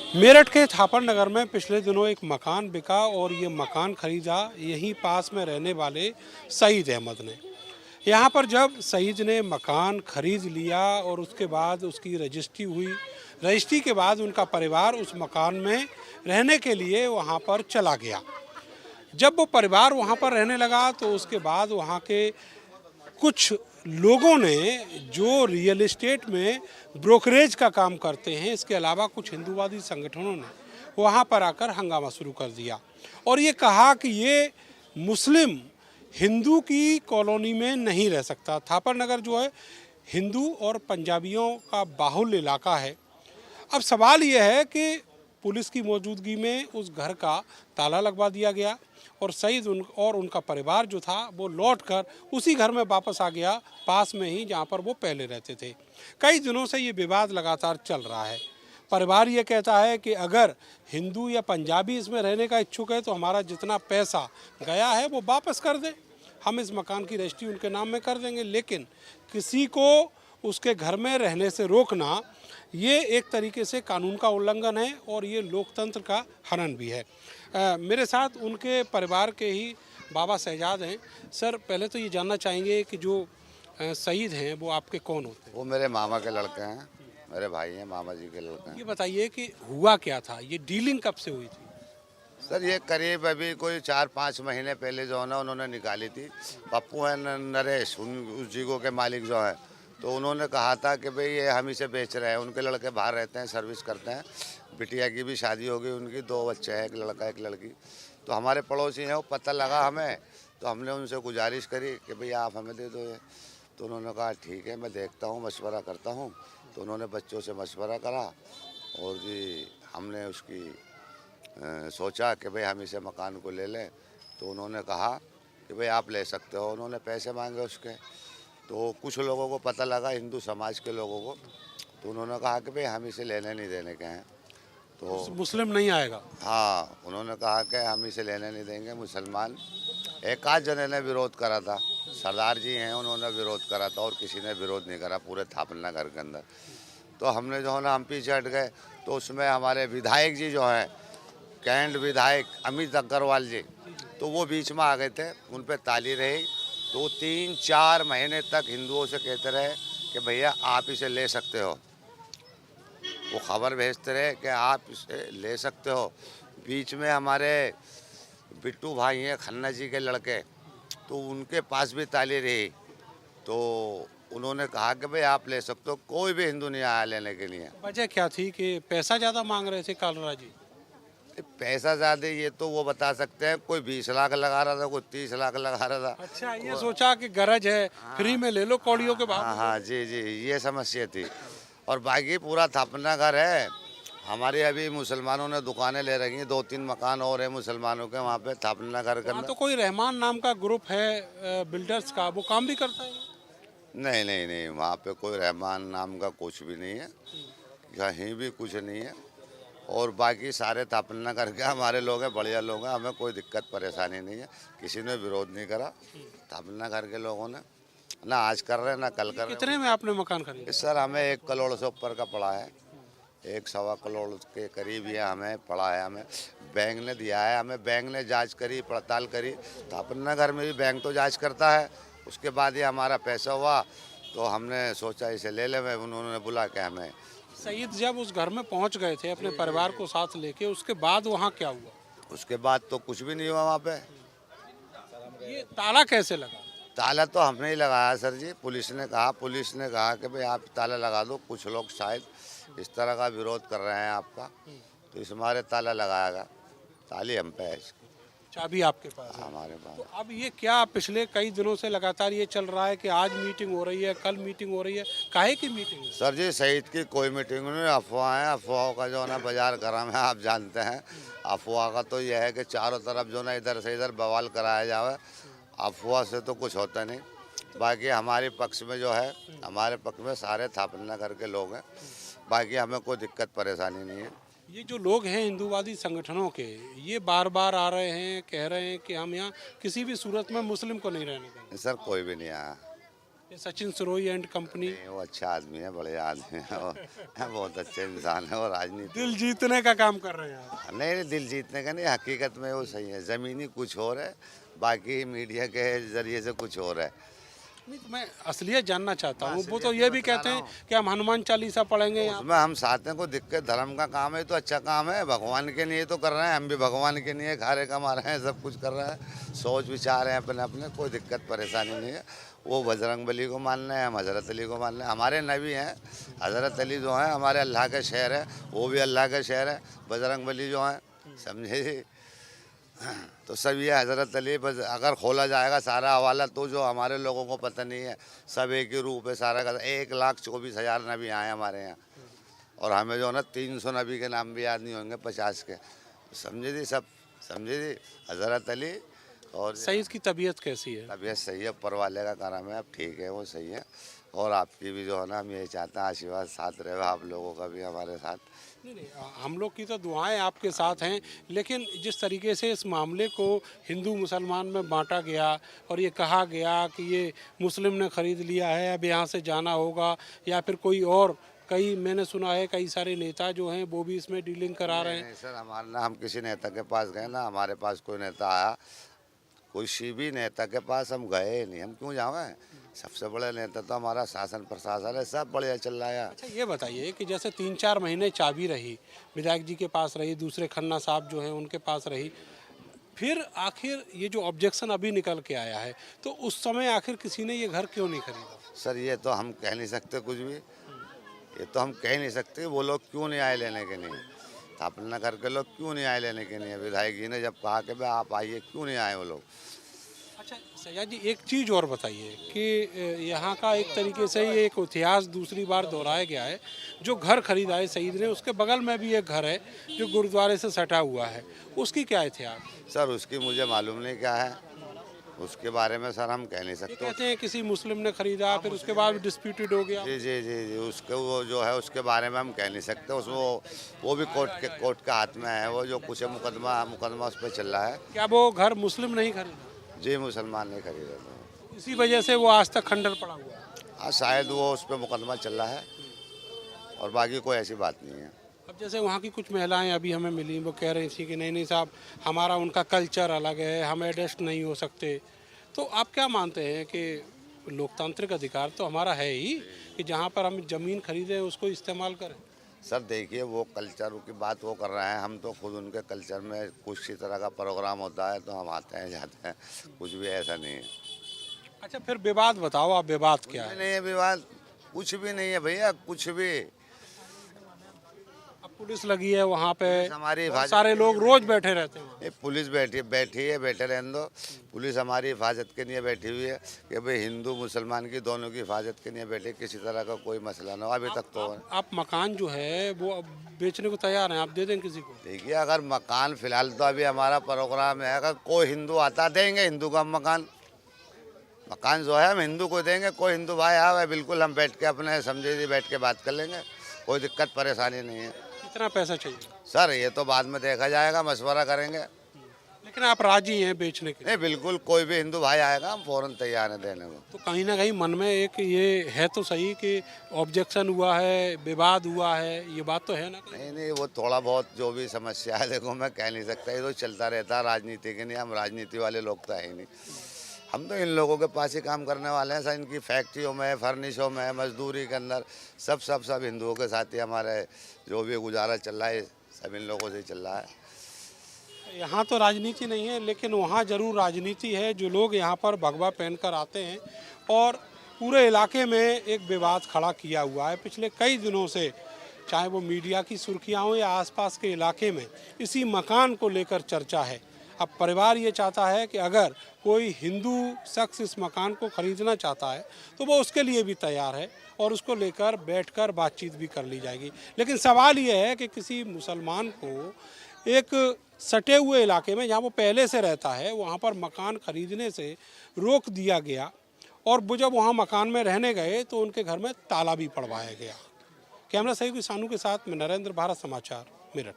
मेरठ के थापर नगर में पिछले दिनों एक मकान बिका और ये मकान खरीदा यहीं पास में रहने वाले सईद अहमद ने। यहाँ पर जब सईद ने मकान खरीद लिया और उसके बाद उसकी रजिस्ट्री हुई, रजिस्ट्री के बाद उनका परिवार उस मकान में रहने के लिए वहाँ पर चला गया। जब वो परिवार वहाँ पर रहने लगा तो उसके बाद वहाँ के कुछ लोगों ने जो रियल एस्टेट में ब्रोकरेज का काम करते हैं, इसके अलावा कुछ हिंदूवादी संगठनों ने वहाँ पर आकर हंगामा शुरू कर दिया और ये कहा कि ये मुस्लिम हिंदू की कॉलोनी में नहीं रह सकता। थापर नगर जो है हिंदू और पंजाबियों का बाहुल्य इलाका है। अब सवाल यह है कि पुलिस की मौजूदगी में उस घर का ताला लगवा दिया गया और सईद उनका परिवार जो था वो लौटकर उसी घर में वापस आ गया, पास में ही जहां पर वो पहले रहते थे। कई दिनों से ये विवाद लगातार चल रहा है। परिवार ये कहता है कि अगर हिंदू या पंजाबी इसमें रहने का इच्छुक है तो हमारा जितना पैसा गया है वो वापस कर दें, हम इस मकान की रजिस्ट्री उनके नाम में कर देंगे। लेकिन किसी को उसके घर में रहने से रोकना ये एक तरीके से कानून का उल्लंघन है और ये लोकतंत्र का हनन भी है। मेरे साथ उनके परिवार के ही बाबा शहजाद हैं। सर, पहले तो ये जानना चाहेंगे कि जो सईद हैं वो आपके कौन होते हैं? वो मेरे मामा के लड़के हैं, मेरे भाई हैं, मामा जी के लड़के हैं। ये बताइए कि हुआ क्या था, ये डीलिंग कब से हुई थी? सर ये करीब अभी कोई 4-5 महीने पहले जो है ना उन्होंने निकाली थी। पप्पू है नरेश, उस जीगो के मालिक जो है, तो उन्होंने कहा था कि भाई ये हम इसे बेच रहे हैं। उनके लड़के बाहर रहते हैं, सर्विस करते हैं। बिटिया की भी शादी हो गई, उनकी 2 बच्चे हैं, एक लड़का एक लड़की। तो हमारे पड़ोसी हैं, वो पता लगा हमें, तो हमने उनसे गुजारिश करी कि भाई आप हमें दे दो ये। तो उन्होंने कहा ठीक है, मैं देखता हूँ, मशवरा करता हूँ। तो उन्होंने बच्चों से मशवरा करा और जी हमने उसकी सोचा कि भाई हम इसे मकान को ले लें। तो उन्होंने कहा कि भाई आप ले सकते हो। उन्होंने पैसे मांगे उसके। तो कुछ लोगों को पता लगा, हिंदू समाज के लोगों को, तो उन्होंने कहा कि भाई हम इसे लेने नहीं देने के हैं। तो मुस्लिम नहीं आएगा? हाँ, उन्होंने कहा कि हम इसे लेने नहीं देंगे। मुसलमान एक आध जने ने विरोध करा था, सरदार जी हैं उन्होंने विरोध करा था और किसी ने विरोध नहीं करा पूरे थापना घर के अंदर। तो हमने जो है ना हम पीछे हट गए। तो उसमें हमारे विधायक जी जो हैं, कैंट विधायक अमित अग्रवाल जी, तो वो बीच में आ गए थे, उन पर ताली रही। तो 3-4 महीने तक हिंदुओं से कहते रहे कि भैया आप इसे ले सकते हो। वो खबर भेजते रहे कि आप इसे ले सकते हो। बीच में हमारे बिट्टू भाई हैं खन्ना जी के लड़के, तो उनके पास भी ताली रही। तो उन्होंने कहा कि भाई आप ले सकते हो। कोई भी हिंदू नहीं आया लेने के लिए। वजह क्या थी कि पैसा ज़्यादा मांग रहे थे कालरा जी? पैसा ज़्यादा ये तो वो बता सकते हैं। कोई 20 लाख लगा रहा था, कोई 30 लाख लगा रहा था। अच्छा, ये सोचा कि गरज है, फ्री में ले लो कौड़ियों के भाव। हाँ हाँ जी जी, ये समस्या थी। और बाकी पूरा थापना घर है। हमारे अभी मुसलमानों ने दुकानें ले रखी हैं, 2-3 मकान और है मुसलमानों के वहाँ पे थापना घर के हाँ, अंदर। तो कोई रहमान नाम का ग्रुप है बिल्डर्स का, वो काम भी करता है? नहीं नहीं नहीं, वहाँ पे कोई रहमान नाम का कुछ भी नहीं है, कहीं भी कुछ नहीं है। और बाकी सारे थापना करके हमारे लोग हैं, बढ़िया लोग हैं, हमें कोई दिक्कत परेशानी नहीं है। किसी ने विरोध नहीं करा। थापना घर के लोगों ने ना आज कर रहे हैं ना कल कर रहे कितने में आपने मकान खरीदा? हैं। सर हमें 1 करोड़ से ऊपर का पड़ा है, 1-1.25 करोड़ के करीब ये हमें पड़ा है। हमें बैंक ने दिया है, हमें बैंक ने जांच करी, पड़ताल करी। थापना घर में भी बैंक तो जांच करता है, उसके बाद ये हमारा पैसा हुआ तो हमने सोचा इसे ले ले। उन्होंने बुला के हमें। सईद जब उस घर में पहुंच गए थे अपने परिवार को साथ लेके, उसके बाद वहाँ क्या हुआ? उसके बाद तो कुछ भी नहीं हुआ वहाँ पे। ये ताला कैसे लगा? ताला तो हमने ही लगाया सर जी। पुलिस ने कहा कि भाई आप ताला लगा दो, कुछ लोग शायद इस तरह का विरोध कर रहे हैं आपका, तो इस हमारे ताला लगाया गया। ताली हम पे है, चाबी आपके पास है? हमारे पास। तो अब ये क्या पिछले कई दिनों से लगातार ये चल रहा है कि आज मीटिंग हो रही है, कल मीटिंग हो रही है, काहे की मीटिंग है? सर जी सईद की कोई मीटिंग नहीं, अफवाह है। अफवाहों का जो है ना बाजार गरम है, आप जानते हैं। अफवाह का तो यह है कि चारों तरफ जो ना इधर से इधर बवाल कराया जाए। अफवाह से तो कुछ होता नहीं। बाकी हमारे पक्ष में जो है, हमारे पक्ष में सारे थापना घर के लोग हैं। बाकी हमें कोई दिक्कत परेशानी नहीं है। ये जो लोग हैं हिंदूवादी संगठनों के, ये बार बार आ रहे हैं, कह रहे हैं कि हम यहाँ किसी भी सूरत में मुस्लिम को नहीं रहने देंगे। सर कोई भी नहीं आया। ये सचिन सिरोही एंड कंपनी वो अच्छा आदमी है, बढ़िया आदमी है वो, बहुत अच्छे इंसान है और राजनीति दिल जीतने का काम कर रहे हैं आप। नहीं दिल जीतने का नहीं, हकीकत में वो सही है। ज़मीनी कुछ और है, बाकी मीडिया के ज़रिए से कुछ और है। नहीं तो मैं असलियत जानना चाहता हूँ। वो तो ये भी कहते हैं कि हम हनुमान चालीसा पढ़ेंगे यहाँ। उसमें हम साथ हैं, कोई दिक्कत धर्म का काम है तो अच्छा काम है, भगवान के लिए तो कर रहे हैं, हम भी भगवान के लिए खा रहे कमा रहे हैं, सब कुछ कर रहे हैं, सोच विचार हैं अपने अपने, कोई दिक्कत परेशानी नहीं है। वो बजरंग बली को मान रहे हैं, हम हज़रत अली को मान रहे हैं। हमारे नबी हैं हज़रत अली जो हैं, हमारे अल्लाह के शहर है, वो भी अल्लाह के शहर है। बजरंग बली जो हैं, समझे जी, तो सब ये हज़रत अली बस अगर खोला जाएगा सारा हवाला तो जो हमारे लोगों को पता नहीं है, सब एक ही रूप है सारा का। 1,24,000 नबी आए हमारे यहाँ, और हमें जो है ना 300 नबी के नाम भी याद नहीं होंगे, 50 के, समझे जी सब, समझे जी। हज़रत अली और सईद की तबीयत कैसी है? तबीयत सही है, ऊपर वाले का करम है, अब ठीक है, वो सही है। और आपकी भी जो है ना, हम यही चाहते हैं आशीर्वाद साथ रहे, आप लोगों का भी हमारे साथ। नहीं नहीं, हम लोग की तो दुआएं आपके साथ हैं, लेकिन जिस तरीके से इस मामले को हिंदू मुसलमान में बांटा गया और ये कहा गया कि ये मुस्लिम ने ख़रीद लिया है, अब यहाँ से जाना होगा, या फिर कोई और, कई मैंने सुना है कई सारे नेता जो हैं वो भी इसमें डीलिंग करा रहे हैं। नहीं सर, हमारा ना, हम किसी नेता के पास गए ना, हमारे पास कोई नेता आया, कोई भी नेता के पास हम गए नहीं, हम क्यों जाएं? सबसे बड़ा नेता तो हमारा शासन प्रशासन है, सब बढ़िया चल रहा है। अच्छा ये बताइए कि जैसे 3-4 महीने चाबी रही, विधायक जी के पास रही, दूसरे खन्ना साहब जो हैं उनके पास रही, फिर आखिर ये जो ऑब्जेक्शन अभी निकल के आया है, तो उस समय आखिर किसी ने ये घर क्यों नहीं खरीदा? सर ये तो हम कह नहीं सकते कुछ भी, ये तो हम कह नहीं सकते वो लोग क्यों नहीं आए लेने के लिए, स्थापना करके लोग क्यों नहीं आए लेने के लिए। विधायक जी ने जब कहा कि भाई आप आइए, क्यों नहीं आए वो लोग। अच्छा सैयद जी, एक चीज़ और बताइए कि यहाँ का एक तरीके से ये एक इतिहास दूसरी बार दोहराया गया है। जो घर खरीदा है सईद ने, उसके बगल में भी एक घर है जो गुरुद्वारे से सटा हुआ है, उसकी क्या इतिहास? सर उसकी मुझे मालूम नहीं क्या है, उसके बारे में सर हम कह नहीं ये सकते। कहते हैं किसी मुस्लिम ने खरीदा, फिर उसके बाद डिस्प्यूटेड हो गया। जी जी जी जी, उसके वो जो है उसके बारे में हम कह नहीं सकते। वो भी कोर्ट के हाथ में है, वो जो कुछ है मुकदमा उस पर चल रहा है। क्या वो घर मुस्लिम नहीं खरीदा? जी मुसलमान नहीं खरीदे थे, इसी वजह से वो आज तक खंडर पड़ा हुआ है। हाँ शायद वो उस पर मुकदमा चल रहा है, और बाकी कोई ऐसी बात नहीं है। अब जैसे वहाँ की कुछ महिलाएं अभी हमें मिली, वो कह रही थी कि नहीं नहीं साहब, हमारा उनका कल्चर अलग है, हम एडजस्ट नहीं हो सकते। तो आप क्या मानते हैं कि लोकतांत्रिक अधिकार तो हमारा है ही कि जहाँ पर हम ज़मीन खरीदें उसको इस्तेमाल करें? सर देखिए, वो कल्चर की बात वो कर रहे हैं, हम तो खुद उनके कल्चर में कुछ ही तरह का प्रोग्राम होता है तो हम आते हैं जाते हैं, कुछ भी ऐसा नहीं है। अच्छा फिर विवाद बताओ आप, विवाद क्या है? नहीं है विवाद, कुछ भी नहीं है भैया, कुछ भी। अब पुलिस लगी है वहाँ पे, हमारी बहुत सारे लोग रोज बैठे रहते हैं वहाँ। ये पुलिस बैठी है, बैठे रहने दो। पुलिस हमारी हिफाजत के लिए बैठी हुई है कि भाई हिंदू मुसलमान की दोनों की हिफाजत के लिए बैठे, किसी तरह का कोई मसला ना हो। अभी तक तो आप मकान जो है वो अब बेचने को तैयार हैं, आप दे दें किसी को? देखिए, अगर मकान फिलहाल तो अभी हमारा प्रोग्राम है, अगर कोई हिंदू आता देंगे हिंदू का मकान जो है हम हिंदू को देंगे। कोई हिंदू भाई आवे, बिल्कुल हम बैठ के अपने समझे जी बैठ के बात कर लेंगे, कोई दिक्कत परेशानी नहीं है। कितना पैसा चाहिए? सर ये तो बाद में देखा जाएगा, मशवरा करेंगे। लेकिन आप राजी हैं बेचने के लिए? नहीं बिल्कुल, कोई भी हिंदू भाई आएगा हम फौरन तैयार हैं देने को। तो कहीं ना कहीं मन में एक ये है तो सही कि ऑब्जेक्शन हुआ है, विवाद हुआ है, ये बात तो है ना कहीं? नहीं नहीं, वो थोड़ा बहुत जो भी समस्या है, देखो मैं कह नहीं सकता, ये तो चलता रहता है राजनीति के लिए। हम राजनीति वाले लोग तो है ही नहीं, हम तो इन लोगों के पास ही काम करने वाले हैं। सर इनकी फैक्ट्रियों में, फर्निशों में, मजदूरी के अंदर सब हिंदुओं के साथ ही हमारे जो भी गुजारा चल रहा है, सब इन लोगों से ही चल रहा है। यहाँ तो राजनीति नहीं है, लेकिन वहाँ ज़रूर राजनीति है। जो लोग यहाँ पर भगवा पहनकर आते हैं और पूरे इलाके में एक विवाद खड़ा किया हुआ है पिछले कई दिनों से, चाहे वो मीडिया की सुर्खियाँ हों या आसपास के इलाके में इसी मकान को लेकर चर्चा है। अब परिवार ये चाहता है कि अगर कोई हिंदू शख्स इस मकान को ख़रीदना चाहता है तो वो उसके लिए भी तैयार है और उसको लेकर बैठकर बातचीत भी कर ली जाएगी। लेकिन सवाल ये है कि किसी मुसलमान को एक सटे हुए इलाके में जहाँ वो पहले से रहता है वहाँ पर मकान खरीदने से रोक दिया गया, और वो जब वहाँ मकान में रहने गए तो उनके घर में ताला भी पड़वाया गया। कैमरा सही सानू के साथ में नरेंद्र, भारत समाचार, मेरठ।